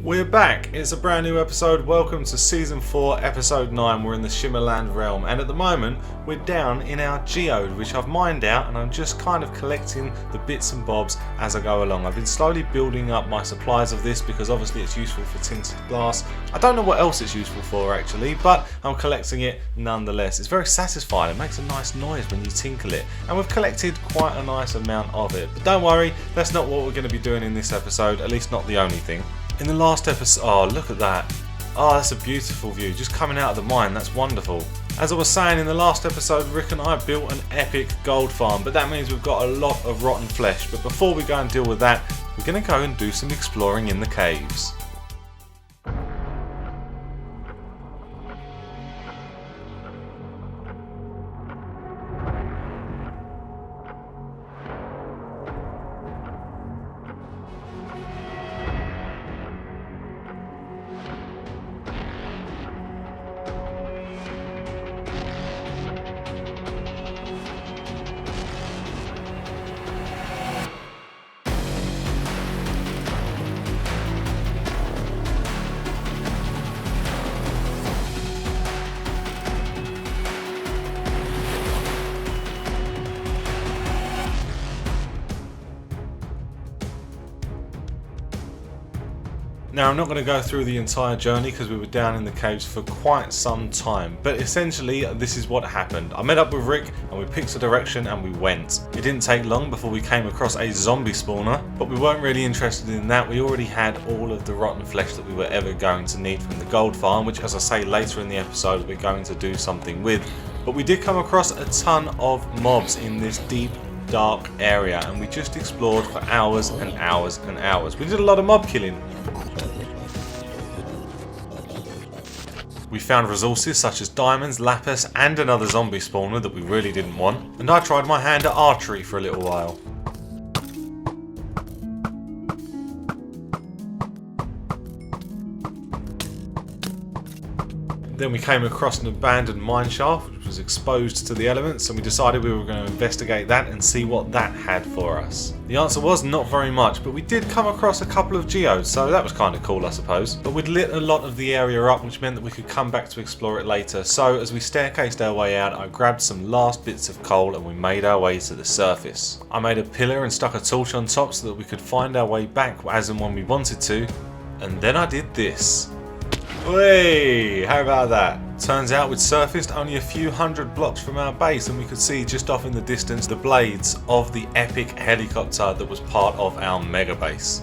We're back. It's a brand new episode. Welcome to Season 4, Episode 9. We're in the Shimmerland realm, and at the moment we're down in our geode, which I've mined out, and I'm just kind of collecting the bits and bobs as I go along. I've been slowly building up my supplies of this because obviously it's useful for tinted glass. I don't know what else it's useful for actually, but I'm collecting it nonetheless. It's very satisfying. It makes a nice noise when you tinkle it, and we've collected quite a nice amount of it. But don't worry, that's not what we're going to be doing in this episode, at least not the only thing. In the last episode, oh look at that. Oh, that's a beautiful view, just coming out of the mine, that's wonderful. As I was saying, in the last episode, Rick and I built an epic gold farm, but that means we've got a lot of rotten flesh. But before we go and deal with that, we're going to go and do some exploring in the caves. Now, I'm not going to go through the entire journey because we were down in the caves for quite some time, but essentially this is what happened. I met up with Rick and we picked a direction and we went. It didn't take long before we came across a zombie spawner, but we weren't really interested in that. We already had all of the rotten flesh that we were ever going to need from the gold farm, which, as I say later in the episode, we're going to do something with. But we did come across a ton of mobs in this deep, dark area, and we just explored for hours and hours and hours. We did a lot of mob killing. We found resources such as diamonds, lapis, and another zombie spawner that we really didn't want, and I tried my hand at archery for a little while. Then we came across an abandoned mineshaft which was exposed to the elements, and we decided we were going to investigate that and see what that had for us. The answer was not very much, but we did come across a couple of geodes, so that was kind of cool I suppose. But we'd lit a lot of the area up, which meant that we could come back to explore it later. So as we staircased our way out, I grabbed some last bits of coal and we made our way to the surface. I made a pillar and stuck a torch on top so that we could find our way back as and when we wanted to, and then I did this. Hey, how about that? Turns out we'd surfaced only a few hundred blocks from our base, and we could see just off in the distance the blades of the epic helicopter that was part of our mega base.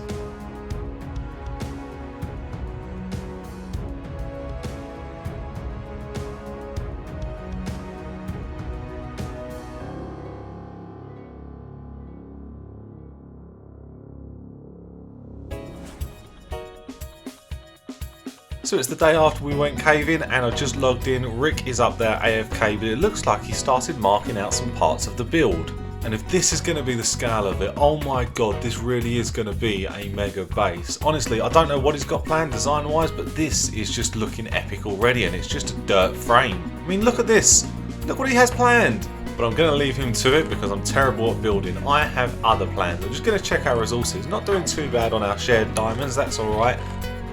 So it's the day after we went caving, and I just logged in. Rick is up there AFK, but it looks like he started marking out some parts of the build. And if this is going to be the scale of it, oh my god, this really is going to be a mega base. Honestly, I don't know what he's got planned design wise, but this is just looking epic already, and it's just a dirt frame. I mean, look at this. Look what he has planned. But I'm going to leave him to it because I'm terrible at building. I have other plans. I'm just going to check our resources. Not doing too bad on our shared diamonds, that's alright.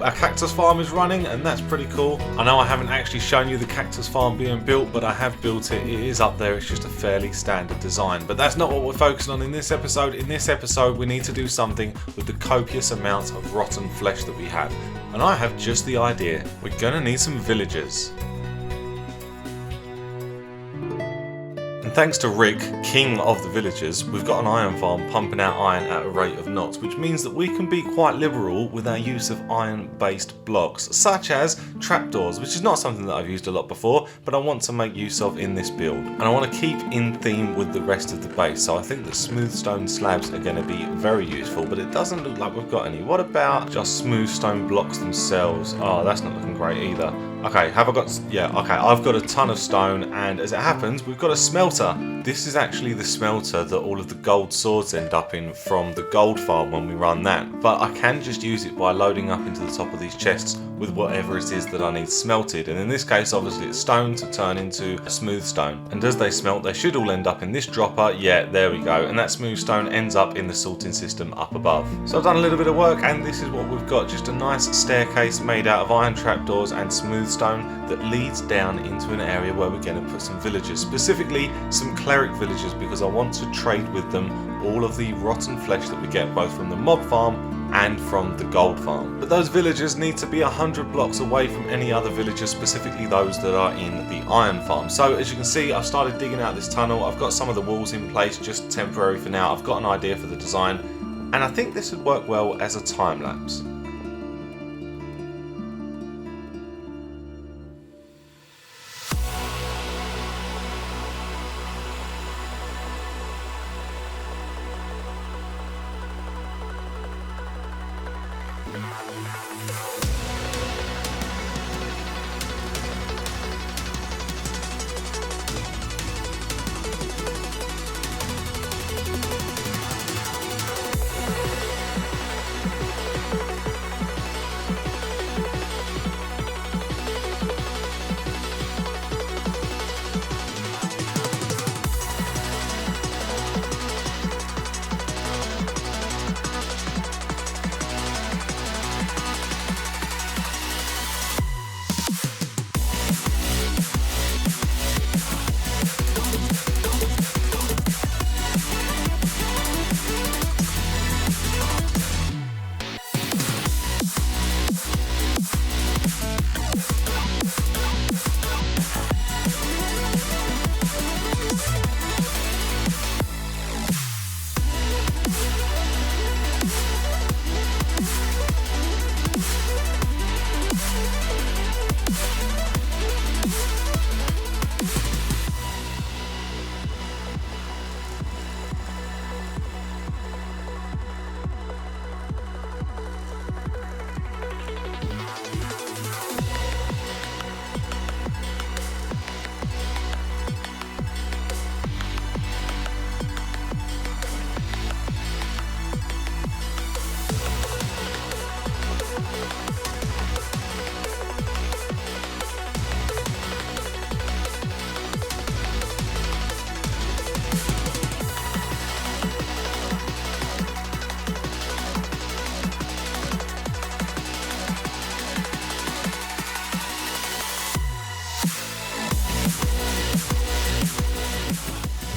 Our cactus farm is running, and that's pretty cool. I know I haven't actually shown you the cactus farm being built, but I have built it. It is up there. It's just a fairly standard design. But that's not what we're focusing on in this episode. In this episode, we need to do something with the copious amounts of rotten flesh that we have. And I have just the idea. We're going to need some villagers. And thanks to Rick, king of the villagers, we've got an iron farm pumping out iron at a rate of knots, which means that we can be quite liberal with our use of iron-based blocks, such as trapdoors, which is not something that I've used a lot before, but I want to make use of in this build. And I want to keep in theme with the rest of the base, so I think that smooth stone slabs are going to be very useful, but it doesn't look like we've got any. What about just smooth stone blocks themselves? Oh, that's not looking great either. Okay, have I got... Yeah, okay, I've got a ton of stone, and as it happens, we've got a smelter. This is actually the smelter that all of the gold swords end up in from the gold farm when we run that. But I can just use it by loading up into the top of these chests with whatever it is that I need smelted. And in this case, obviously, it's stone to turn into a smooth stone. And as they smelt, they should all end up in this dropper. Yeah, there we go. And that smooth stone ends up in the sorting system up above. So I've done a little bit of work, and this is what we've got. Just a nice staircase made out of iron trapdoors and smooth stone that leads down into an area where we're going to put some villagers, specifically some cleric villagers, because I want to trade with them all of the rotten flesh that we get both from the mob farm and from the gold farm. But those villagers need to be 100 blocks away from any other villagers, specifically those that are in the iron farm. So as you can see, I've started digging out this tunnel. I've got some of the walls in place, just temporary for now. I've got an idea for the design, and I think this would work well as a time lapse.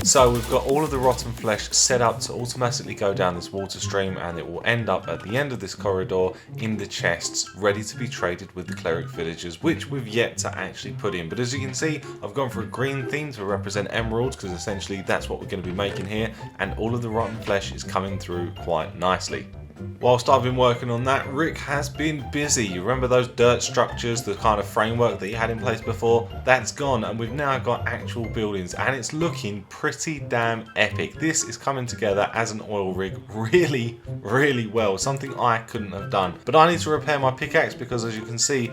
So we've got all of the rotten flesh set up to automatically go down this water stream, and it will end up at the end of this corridor in the chests, ready to be traded with the cleric villagers, which we've yet to actually put in. But as you can see, I've gone for a green theme to represent emeralds, because essentially that's what we're going to be making here, and all of the rotten flesh is coming through quite nicely. Whilst I've been working on that, Rick has been busy. You remember those dirt structures, the kind of framework that he had in place before? That's gone, and we've now got actual buildings, and it's looking pretty damn epic. This is coming together as an oil rig really, really well. Something I couldn't have done. But I need to repair my pickaxe because, as you can see,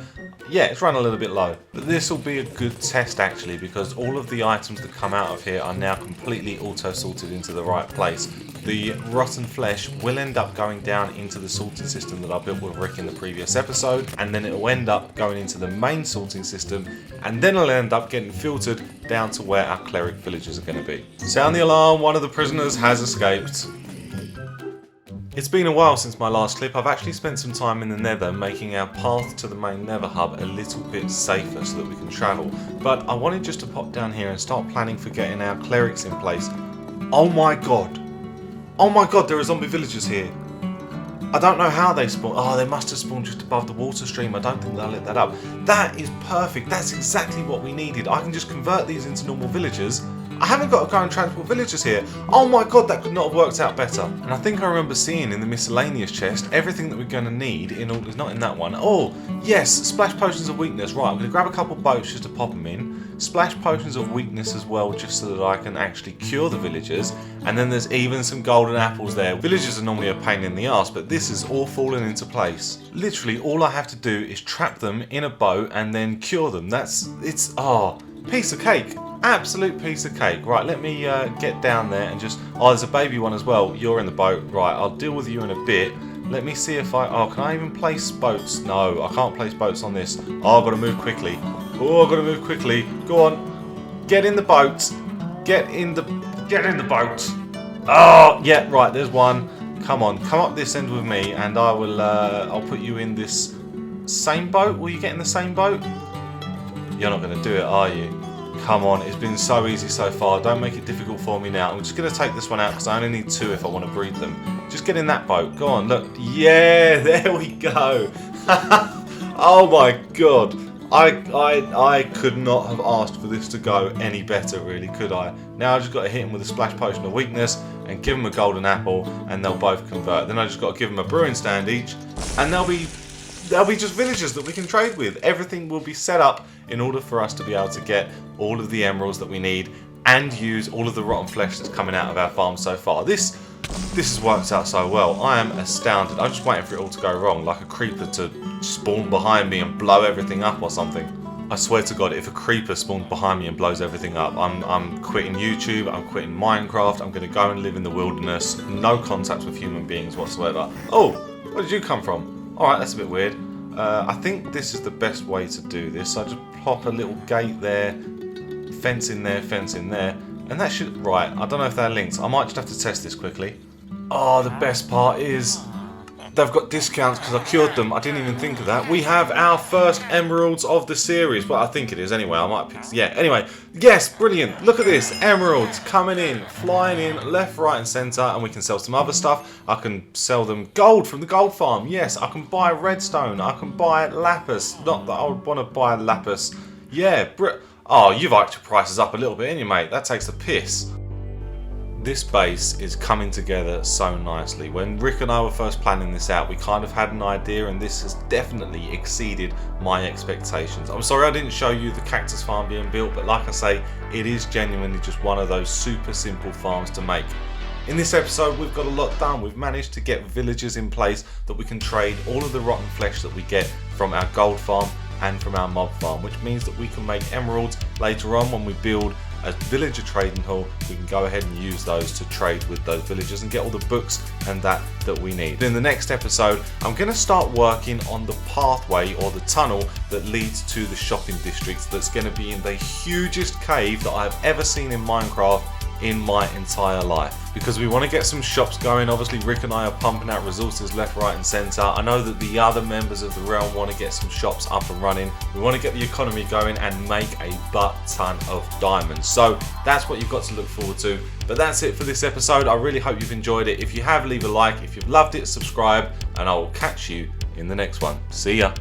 yeah, it's run a little bit low. But this will be a good test actually, because all of the items that come out of here are now completely auto-sorted into the right place. The rotten flesh will end up going down into the sorting system that I built with Rick in the previous episode, and then it will end up going into the main sorting system, and then it'll end up getting filtered down to where our cleric villagers are going to be. Sound the alarm, one of the prisoners has escaped. It's been a while since my last clip. I've actually spent some time in the nether making our path to the main nether hub a little bit safer so that we can travel. But I wanted just to pop down here and start planning for getting our clerics in place. Oh my god! Oh my god, there are zombie villagers here. I don't know how they spawn. Oh, they must have spawned just above the water stream. I don't think they'll let that up. That is perfect. That's exactly what we needed. I can just convert these into normal villagers. I haven't got to go and transport villagers here. Oh my god, that could not have worked out better. And I think I remember seeing in the miscellaneous chest everything that we're going to need in all. It's not in that one. Oh, yes, splash potions of weakness. Right, I'm going to grab a couple boats just to pop them in. Splash potions of weakness as well, just so that I can actually cure the villagers. And then there's even some golden apples there. Villagers are normally a pain in the arse, but this is all falling into place. Literally, all I have to do is trap them in a boat and then cure them. Piece of cake. Absolute piece of cake. Right, let me get down there and just... Oh, there's a baby one as well. You're in the boat. Right, I'll deal with you in a bit. Let me see if I... Oh, can I even place boats? No, I can't place boats on this. Oh, I've got to move quickly. Oh, I've got to move quickly. Go on. Get in the boat. Get in the boat. Oh, yeah, right, there's one. Come on, come up this end with me and I will, I'll put you in this same boat. Will you get in the same boat? You're not going to do it, are you? Come on, it's been so easy so far. Don't make it difficult for me now. I'm just going to take this one out because I only need 2 if I want to breed them. Just get in that boat. Go on, look. Yeah, there we go. Oh my god. I could not have asked for this to go any better, really, could I? Now I just got to hit him with a splash potion of weakness and give him a golden apple and they'll both convert. Then I just got to give them a brewing stand each and they'll be just villagers that we can trade with. Everything will be set up in order for us to be able to get all of the emeralds that we need and use all of the rotten flesh that's coming out of our farm so far. This has worked out so well. I am astounded. I'm just waiting for it all to go wrong, like a creeper to spawn behind me and blow everything up or something. I swear to God, if a creeper spawns behind me and blows everything up, I'm quitting YouTube, I'm quitting Minecraft, I'm going to go and live in the wilderness, no contact with human beings whatsoever. Oh, where did you come from? Alright, that's a bit weird. I think this is the best way to do this. I just pop a little gate there, fence in there, and that should... Right, I don't know if they're linked. I might just have to test this quickly. Oh, the best part is they've got discounts because I cured them. I didn't even think of that. We have our first emeralds of the series. Well, I think it is anyway. I might pick... Yeah, anyway. Yes, brilliant. Look at this. Emeralds coming in, flying in, left, right and centre. And we can sell some other stuff. I can sell them gold from the gold farm. Yes, I can buy redstone. I can buy lapis. Not that I would want to buy lapis. Yeah, oh, you've hiked your prices up a little bit, ain't you, mate? That takes the piss. This base is coming together so nicely. When Rick and I were first planning this out, we kind of had an idea and this has definitely exceeded my expectations. I'm sorry I didn't show you the cactus farm being built, but like I say, it is genuinely just one of those super simple farms to make. In this episode, we've got a lot done. We've managed to get villagers in place that we can trade all of the rotten flesh that we get from our gold farm and from our mob farm, which means that we can make emeralds later on when we build a villager trading hall. We can go ahead and use those to trade with those villagers and get all the books and that we need. In the next episode, I'm going to start working on the pathway or the tunnel that leads to the shopping districts that's going to be in the hugest cave that I've ever seen in Minecraft in my entire life. Because we want to get some shops going. Obviously Rick and I are pumping out resources left, right and centre. I know that the other members of the realm want to get some shops up and running. We want to get the economy going and make a butt ton of diamonds. So that's what you've got to look forward to. But that's it for this episode. I really hope you've enjoyed it. If you have, leave a like. If you've loved it, subscribe, and I will catch you in the next one. See ya.